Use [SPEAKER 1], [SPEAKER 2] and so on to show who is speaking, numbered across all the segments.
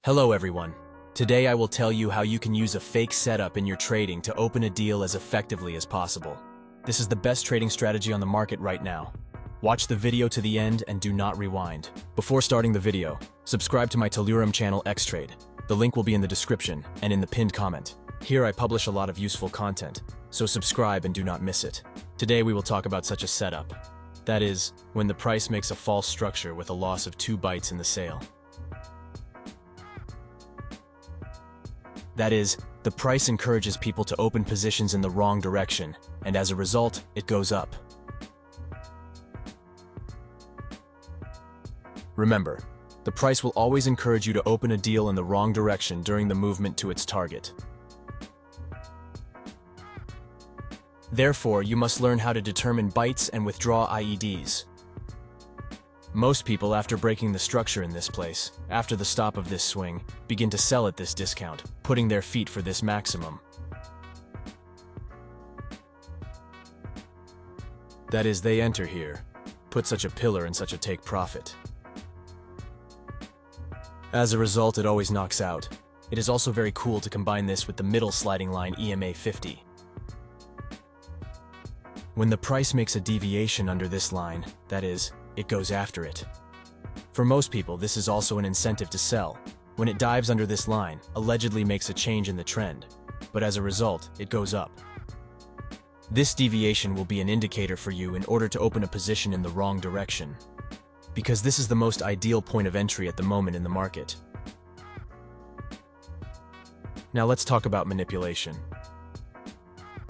[SPEAKER 1] Hello everyone. Today I will tell you how you can use a fake setup in your trading to open a deal as effectively as possible. This is the best trading strategy on the market right now. Watch the video to the end and do not rewind. Before starting the video, subscribe to my Telegram channel Xtrade. The link will be in the description and in the pinned comment. Here I publish a lot of useful content, so subscribe and do not miss it. Today we will talk about such a setup. That is, when the price makes a false structure with a loss of 2 bytes in the sale. That is, the price encourages people to open positions in the wrong direction, and as a result, it goes up. Remember, the price will always encourage you to open a deal in the wrong direction during the movement to its target. Therefore, you must learn how to determine bytes and withdraw IEDs. Most people, after breaking the structure in this place, after the stop of this swing, begin to sell at this discount, putting their feet for this maximum. That is, they enter here, put such a pillar and such a take profit. As a result, it always knocks out. It is also very cool to combine this with the middle sliding line EMA 50. When the price makes a deviation under this line, that is, it goes after it. For most people, this is also an incentive to sell. When it dives under this line, allegedly makes a change in the trend, but as a result, it goes up. This deviation will be an indicator for you in order to open a position in the wrong direction, because this is the most ideal point of entry at the moment in the market. Now let's talk about manipulation.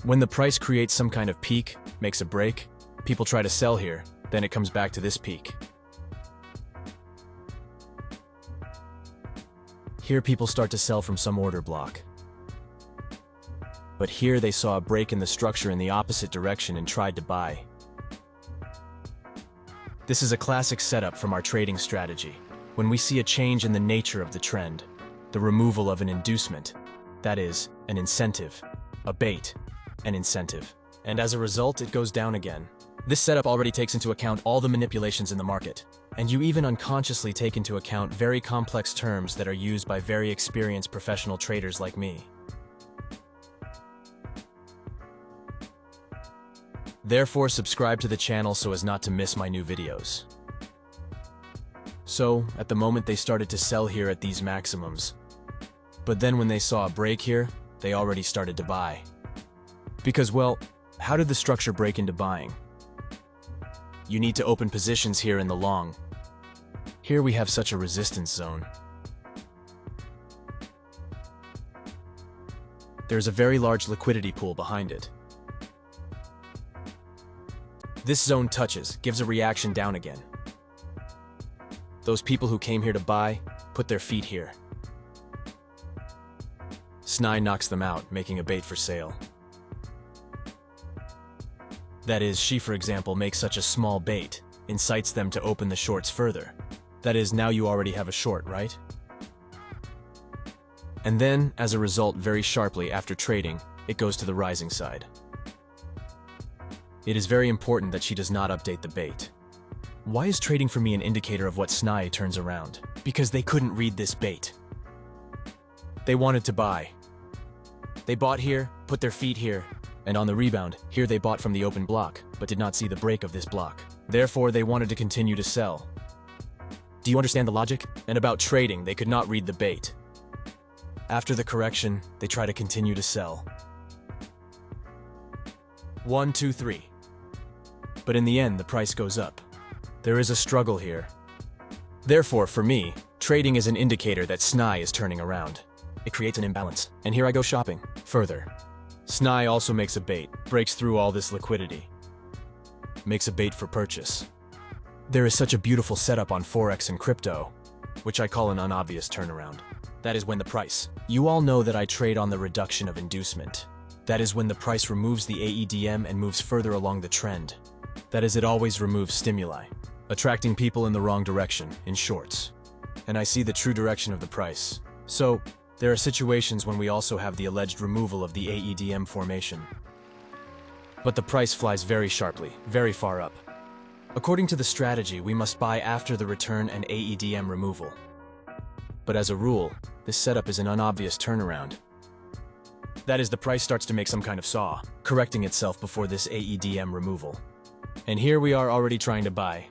[SPEAKER 1] When the price creates some kind of peak, makes a break, people try to sell here, then it comes back to this peak. Here people start to sell from some order block. But here they saw a break in the structure in the opposite direction and tried to buy. This is a classic setup from our trading strategy. When we see a change in the nature of the trend, the removal of an inducement, that is, an incentive, a bait, an incentive, and as a result it goes down again. This setup already takes into account all the manipulations in the market, and you even unconsciously take into account very complex terms that are used by very experienced professional traders like me. Therefore, subscribe to the channel so as not to miss my new videos. So, at the moment they started to sell here at these maximums, but then when they saw a break here, they already started to buy. Because, well, how did the structure break into buying? You need to open positions here in the long. Here we have such a resistance zone. There's a very large liquidity pool behind it. This zone touches, gives a reaction down again. Those people who came here to buy, put their feet here. SNY knocks them out, making a bait for sale. That is, she, for example, makes such a small bait, incites them to open the shorts further. That is, now you already have a short, right? And then, as a result, very sharply after trading, it goes to the rising side. It is very important that she does not update the bait. Why is trading for me an indicator of what SNY turns around? Because they couldn't read this bait. They wanted to buy. They bought here, put their feet here, and on the rebound, here they bought from the open block, but did not see the break of this block. Therefore, they wanted to continue to sell. Do you understand the logic? And about trading, they could not read the bait. After the correction, they try to continue to sell. 1, 2, 3. But in the end, the price goes up. There is a struggle here. Therefore, for me, trading is an indicator that SNY is turning around. It creates an imbalance, and here I go shopping. Further, SNY also makes a bait, breaks through all this liquidity, makes a bait for purchase. There is such a beautiful setup on Forex and crypto, which I call an unobvious turnaround. That is when the price. You all know that I trade on the reduction of inducement. That is when the price removes the AEDM and moves further along the trend. That is, it always removes stimuli, attracting people in the wrong direction, in shorts. And I see the true direction of the price. So, there are situations when we also have the alleged removal of the AEDM formation. But the price flies very sharply, very far up. According to the strategy, we must buy after the return and AEDM removal. But as a rule, this setup is an unobvious turnaround. That is, the price starts to make some kind of saw, correcting itself before this AEDM removal. And here we are already trying to buy.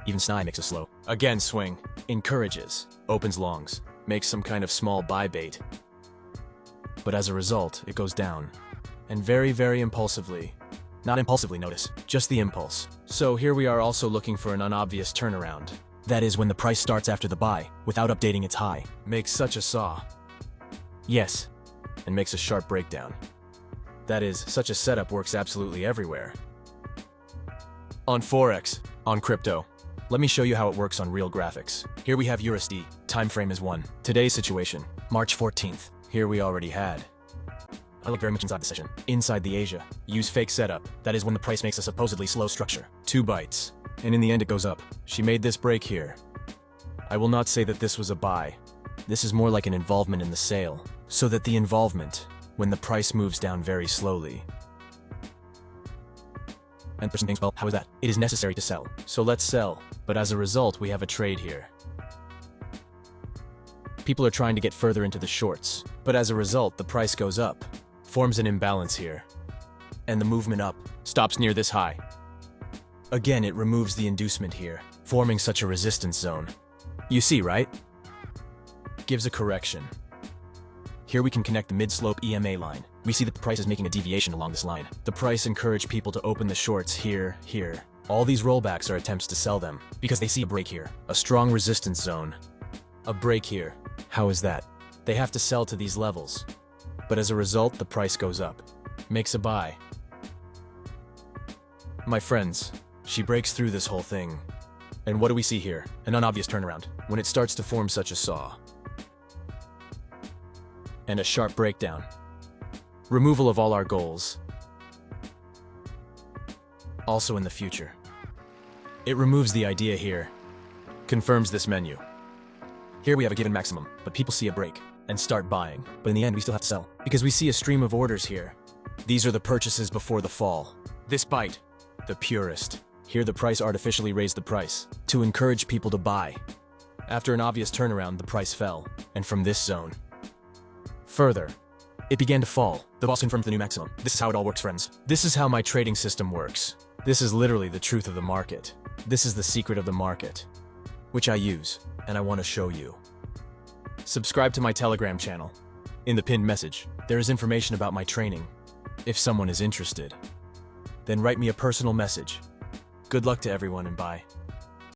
[SPEAKER 1] Even SNI makes a slow. Again, swing. Encourages. Opens longs. Makes some kind of small buy bait. But as a result, it goes down. And very, very impulsively. Not impulsively, notice. Just the impulse. So here we are also looking for an unobvious turnaround. That is, when the price starts after the buy, without updating its high. Makes such a saw. Yes. And makes a sharp breakdown. That is, such a setup works absolutely everywhere. On Forex, on crypto. Let me show you how it works on real graphics. Here we have USD, time frame is 1. Today's situation, March 14th. Here we already had. I look very much inside the session. Inside the Asia, use fake setup. That is when the price makes a supposedly slow structure. 2 bites. And in the end it goes up. She made this break here. I will not say that this was a buy. This is more like an involvement in the sale. So that the involvement, when the price moves down very slowly. And the person thinks, well, how is that? It is necessary to sell. So let's sell. But as a result, we have a trade here. People are trying to get further into the shorts. But as a result, the price goes up. Forms an imbalance here. And the movement up stops near this high. Again, it removes the inducement here, forming such a resistance zone. You see, right? Gives a correction. Here we can connect the mid-slope EMA line. We see that the price is making a deviation along this line. The price encouraged people to open the shorts here, here. All these rollbacks are attempts to sell them, because they see a break here. A strong resistance zone. A break here. How is that? They have to sell to these levels. But as a result, the price goes up. Makes a buy. My friends, she breaks through this whole thing. And what do we see here? An unobvious turnaround, when it starts to form such a saw. And a sharp breakdown. Removal of all our goals. Also in the future. It removes the idea here. Confirms this menu. Here we have a given maximum, but people see a break and start buying. But in the end, we still have to sell, because we see a stream of orders here. These are the purchases before the fall. This bite, the purest. Here the price artificially raised the price to encourage people to buy. After an obvious turnaround, the price fell, and from this zone. Further, it began to fall. The boss confirmed the new maximum. This is how it all works, friends. This is how my trading system works. This is literally the truth of the market. This is the secret of the market, which I use, and I want to show you. Subscribe to my Telegram channel. In the pinned message, there is information about my training. If someone is interested, then write me a personal message. Good luck to everyone and bye.